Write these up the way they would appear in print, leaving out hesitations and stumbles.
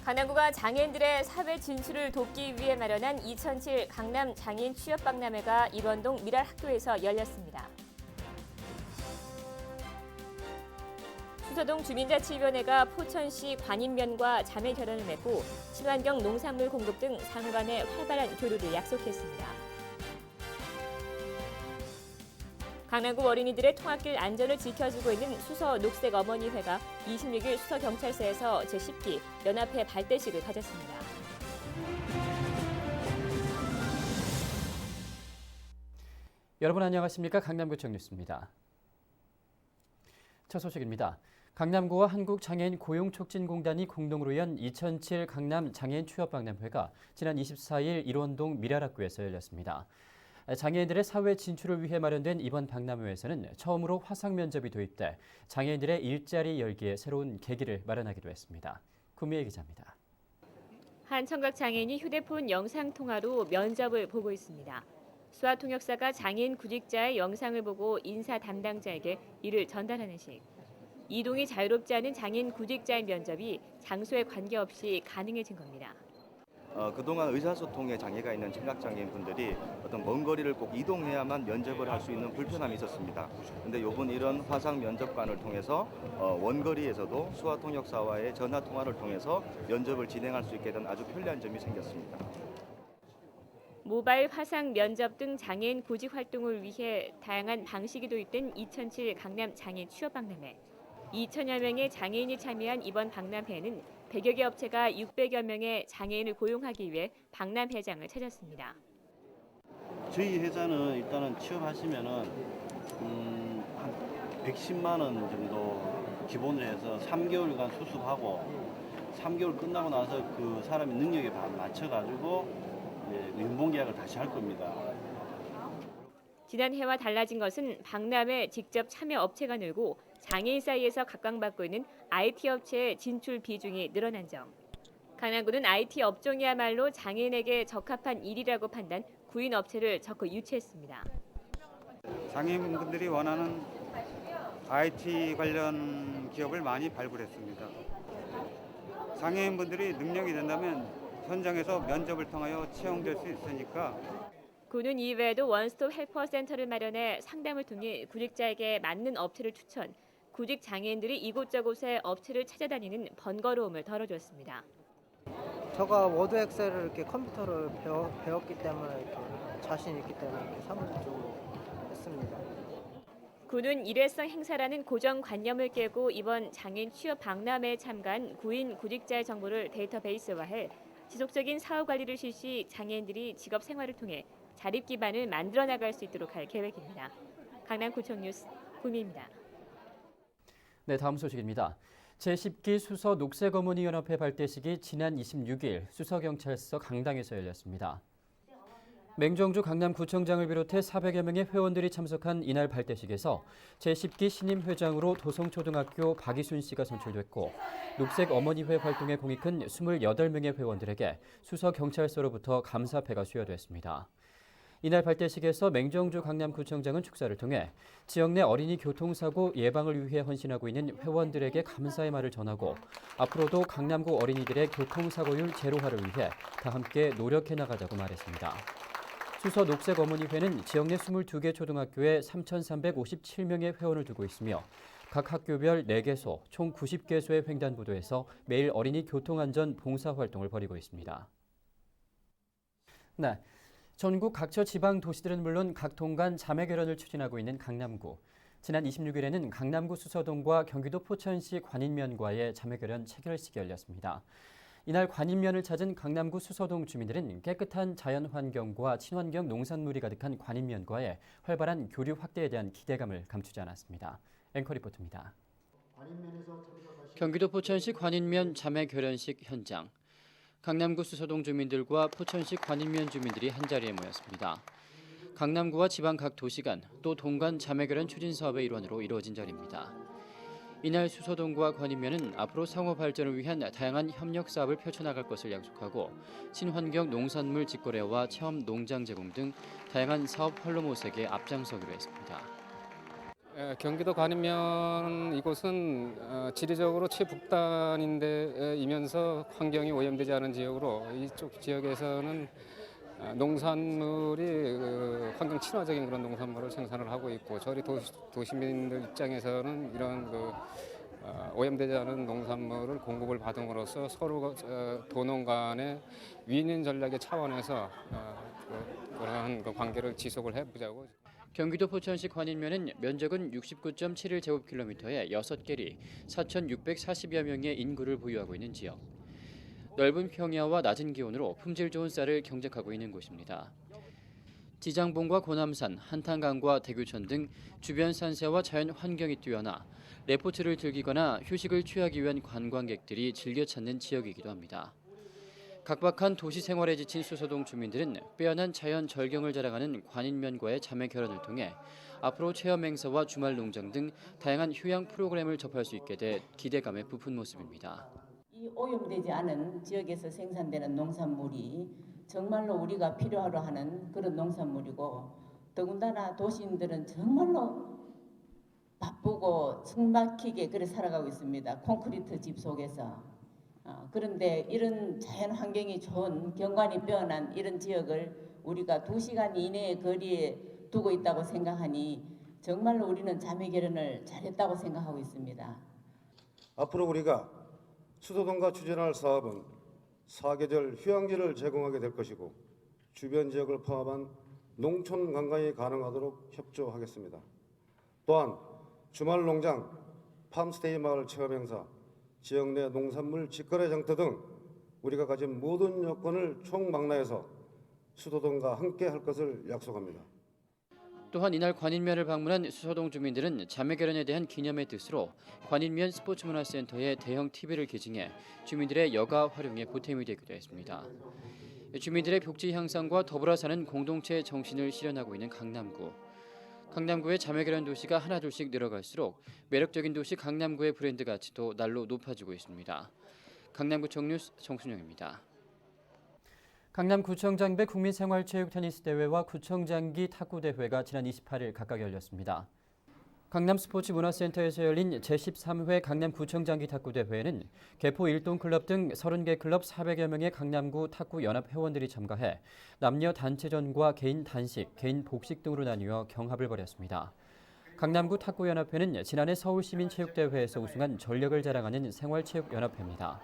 강남구가 장애인들의 사회 진출을 돕기 위해 마련한 2007 강남 장애인 취업박람회가 일원동 미랄학교에서 열렸습니다. 수서동 주민자치위원회가 포천시 관인면과 자매 결연을 맺고 친환경 농산물 공급 등 상호 간의 활발한 교류를 약속했습니다. 강남구 어린이들의 통학길 안전을 지켜주고 있는 수서 녹색 어머니회가 26일 수서경찰서에서 제10기 연합회 발대식을 가졌습니다. 여러분 안녕하십니까? 강남구청 뉴스입니다. 첫 소식입니다. 강남구와 한국장애인 고용촉진공단이 공동으로 연 2007 강남 장애인 취업박람회가 지난 24일 일원동 미랄학교에서 열렸습니다. 장애인들의 사회 진출을 위해 마련된 이번 박람회에서는 처음으로 화상 면접이 도입돼 장애인들의 일자리 열기에 새로운 계기를 마련하기도 했습니다. 구미애 기자입니다. 한 청각 장애인이 휴대폰 영상통화로 면접을 보고 있습니다. 수화통역사가 장애인 구직자의 영상을 보고 인사 담당자에게 이를 전달하는 식. 이동이 자유롭지 않은 장애인 구직자의 면접이 장소에 관계없이 가능해진 겁니다. 그동안 의사소통에 장애가 있는 청각장애인 분들이 어떤 먼 거리를 꼭 이동해야만 면접을 할 수 있는 불편함이 있었습니다. 그런데 이번 이런 화상 면접관을 통해서 원거리에서도 수화통역사와의 전화 통화를 통해서 면접을 진행할 수 있게 된 아주 편리한 점이 생겼습니다. 모바일 화상 면접 등 장애인 구직 활동을 위해 다양한 방식이 도입된 2007 강남 장애인 취업박람회. 2천여 명의 장애인이 참여한 이번 박람회에는 100여 개 업체가 600여 명의 장애인을 고용하기 위해 박람회장을 찾았습니다. 저희 회사는 일단은 취업하시면은 한 110만 원 정도 기본으로 해서 3개월간 수습하고 3개월 끝나고 나서 그 사람의 능력에 맞춰가지고 연봉 계약을 다시 할 겁니다. 지난해와 달라진 것은 박람회 직접 참여 업체가 늘고 장애인 사이에서 각광받고 있는 IT 업체의 진출 비중이 늘어난 점. 강남구는 IT 업종이야말로 장애인에게 적합한 일이라고 판단 구인 업체를 적극 유치했습니다. 장애인분들이 원하는 IT 관련 기업을 많이 발굴했습니다. 장애인분들이 능력이 된다면 현장에서 면접을 통하여 채용될 수 있으니까 구는 이외에도 원스톱 헬퍼 센터를 마련해 상담을 통해 구직자에게 맞는 업체를 추천, 구직 장애인들이 이곳저곳에 업체를 찾아다니는 번거로움을 덜어줬습니다. 제가 워드 엑셀을 이렇게 컴퓨터를 배웠기 때문에 이렇게 자신 있기 때문에 이렇게 사무직적으로 했습니다. 구는 일회성 행사라는 고정관념을 깨고 이번 장애인 취업 박람회에 참가한 구인 구직자의 정보를 데이터베이스화해 지속적인 사후 관리를 실시 장애인들이 직업 생활을 통해 자립 기반을 만들어 나갈 수 있도록 할 계획입니다. 강남구청 뉴스 구미입니다. 네, 다음 소식입니다. 제10기 수서 녹색어머니연합회 발대식이 지난 26일 수서경찰서 강당에서 열렸습니다. 맹정주 강남구청장을 비롯해 400여 명의 회원들이 참석한 이날 발대식에서 제10기 신임 회장으로 도성초등학교 박이순 씨가 선출됐고 녹색어머니회 활동에 공이 큰 28명의 회원들에게 수서경찰서로부터 감사패가 수여됐습니다. 이날 발대식에서 맹정주 강남구청장은 축사를 통해 지역 내 어린이 교통사고 예방을 위해 헌신하고 있는 회원들에게 감사의 말을 전하고 앞으로도 강남구 어린이들의 교통사고율 제로화를 위해 다 함께 노력해 나가자고 말했습니다. 수서 녹색어머니회는 지역 내 22개 초등학교에 3,357명의 회원을 두고 있으며 각 학교별 4개소, 총 90개소의 횡단보도에서 매일 어린이 교통안전 봉사활동을 벌이고 있습니다. 네. 전국 각처 지방 도시들은 물론 각동 간 자매 결연을 추진하고 있는 강남구. 지난 26일에는 강남구 수서동과 경기도 포천시 관인면과의 자매 결연 체결식이 열렸습니다. 이날 관인면을 찾은 강남구 수서동 주민들은 깨끗한 자연 환경과 친환경 농산물이 가득한 관인면과의 활발한 교류 확대에 대한 기대감을 감추지 않았습니다. 앵커 리포트입니다. 경기도 포천시 관인면 자매 결연식 현장. 강남구 수서동 주민들과 포천시 관인면 주민들이 한자리에 모였습니다. 강남구와 지방 각 도시 간 또 동간 자매결연 추진 사업의 일환으로 이루어진 자리입니다. 이날 수서동과 관인면은 앞으로 상호 발전을 위한 다양한 협력 사업을 펼쳐나갈 것을 약속하고 친환경 농산물 직거래와 체험 농장 제공 등 다양한 사업 활로 모색에 앞장서기로 했습니다. 경기도 관인면 이곳은 지리적으로 최북단인데이면서 환경이 오염되지 않은 지역으로 이쪽 지역에서는 농산물이 환경 친화적인 그런 농산물을 생산을 하고 있고 저희 도시민들 입장에서는 이런 오염되지 않은 농산물을 공급을 받음으로써 서로 도농 간의 윈윈 전략의 차원에서 그러한 관계를 지속을 해보자고. 경기도 포천시 관인면은 면적은 69.71제곱킬로미터에 6개리 4,640여 명의 인구를 보유하고 있는 지역. 넓은 평야와 낮은 기온으로 품질 좋은 쌀을 경작하고 있는 곳입니다. 지장봉과 고남산, 한탄강과 대교천 등 주변 산세와 자연 환경이 뛰어나 레포츠를 즐기거나 휴식을 취하기 위한 관광객들이 즐겨 찾는 지역이기도 합니다. 각박한 도시 생활에 지친 수서동 주민들은 빼어난 자연 절경을 자랑하는 관인면과의 자매 결연을 통해 앞으로 체험 행사와 주말 농장 등 다양한 휴양 프로그램을 접할 수 있게 돼 기대감에 부푼 모습입니다. 이 오염되지 않은 지역에서 생산되는 농산물이 정말로 우리가 필요하러 하는 그런 농산물이고 더군다나 도시인들은 정말로 바쁘고 숨막히게 그래 살아가고 있습니다. 콘크리트 집 속에서. 그런데 이런 자연 환경이 좋은 경관이 빼어난 이런 지역을 우리가 2시간 이내의 거리에 두고 있다고 생각하니 정말로 우리는 자매 결연을 잘했다고 생각하고 있습니다. 앞으로 우리가 수도동과 추진할 사업은 사계절 휴양지를 제공하게 될 것이고 주변 지역을 포함한 농촌 관광이 가능하도록 협조하겠습니다. 또한 주말 농장, 팜스테이 마을 체험 행사, 지역 내 농산물 직거래 장터 등 우리가 가진 모든 여건을 총망라해서 수도동과 함께 할 것을 약속합니다. 또한 이날 관인면을 방문한 수서동 주민들은 자매 결연에 대한 기념의 뜻으로 관인면 스포츠문화센터에 대형 TV를 기증해 주민들의 여가 활용에 보탬이 되기도 했습니다. 주민들의 복지 향상과 더불어 사는 공동체의 정신을 실현하고 있는 강남구. 강남구의 자매 결연 도시가 하나둘씩 늘어갈수록 매력적인 도시 강남구의 브랜드 가치도 날로 높아지고 있습니다. 강남구청 뉴스 정순영입니다. 강남구청장배 국민생활체육 테니스 대회와 구청장기 탁구 대회가 지난 28일 각각 열렸습니다. 강남스포츠문화센터에서 열린 제13회 강남구청장기 탁구 대회에는 개포 일동클럽 등 30개 클럽 400여 명의 강남구 탁구 연합 회원들이 참가해 남녀 단체전과 개인 단식, 개인 복식 등으로 나뉘어 경합을 벌였습니다. 강남구 탁구연합회는 지난해 서울시민체육대회에서 우승한 전력을 자랑하는 생활체육연합회입니다.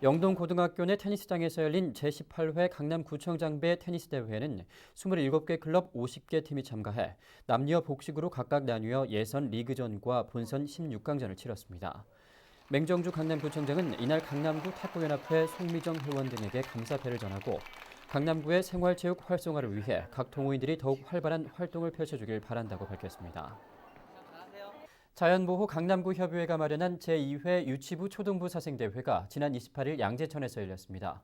영동고등학교 내 테니스장에서 열린 제18회 강남구청장배 테니스 대회에는 27개 클럽 50개 팀이 참가해 남녀 복식으로 각각 나뉘어 예선 리그전과 본선 16강전을 치렀습니다. 맹정주 강남구청장은 이날 강남구 탁구연합회 송미정 회원 등에게 감사패를 전하고 강남구의 생활체육 활성화를 위해 각 동호인들이 더욱 활발한 활동을 펼쳐주길 바란다고 밝혔습니다. 자연보호 강남구 협의회가 마련한 제2회 유치부 초등부 사생대회가 지난 28일 양재천에서 열렸습니다.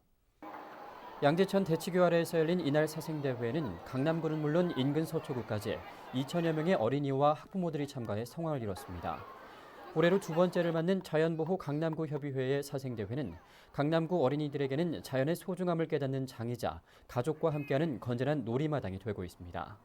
양재천 대치교 아래에서 열린 이날 사생대회에는 강남구는 물론 인근 서초구까지 2천여 명의 어린이와 학부모들이 참가해 성황을 이뤘습니다. 올해로 두 번째를 맞는 자연보호 강남구 협의회의 사생대회는 강남구 어린이들에게는 자연의 소중함을 깨닫는 장이자 가족과 함께하는 건전한 놀이마당이 되고 있습니다.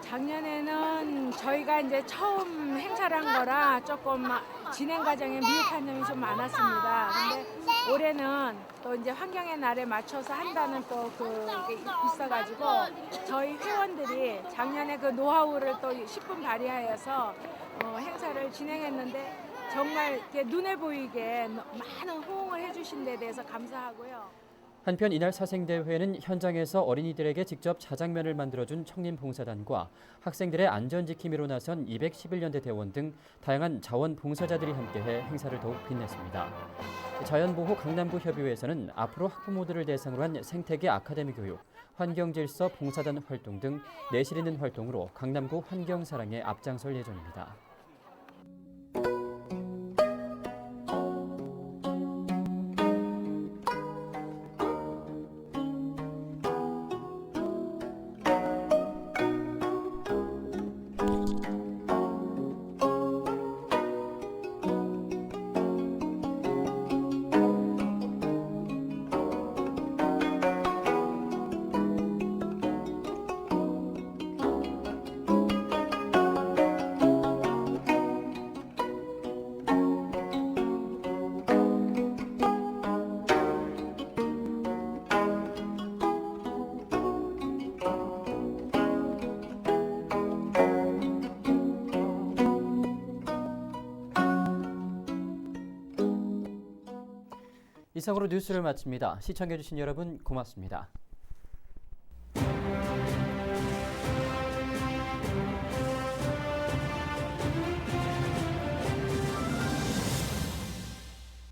작년에는 저희가 이제 처음 행사를 한 거라 조금 진행 과정에 미흡한 점이 좀 많았습니다. 근데 올해는 또 이제 환경의 날에 맞춰서 한다는 또 그게 있어가지고 저희 회원들이 작년에 그 노하우를 또 10분 발휘하여서 행사를 진행했는데 정말 이렇게 눈에 보이게 많은 호응을 해주신 데 대해서 감사하고요. 한편 이날 사생대회는 현장에서 어린이들에게 직접 자장면을 만들어준 청림봉사단과 학생들의 안전지킴이로 나선 211년대 대원 등 다양한 자원봉사자들이 함께해 행사를 더욱 빛냈습니다. 자연보호 강남구 협의회에서는 앞으로 학부모들을 대상으로 한 생태계 아카데미 교육, 환경질서 봉사단 활동 등 내실 있는 활동으로 강남구 환경사랑에 앞장설 예정입니다. 이상으로 뉴스를 마칩니다. 시청해주신 여러분 고맙습니다.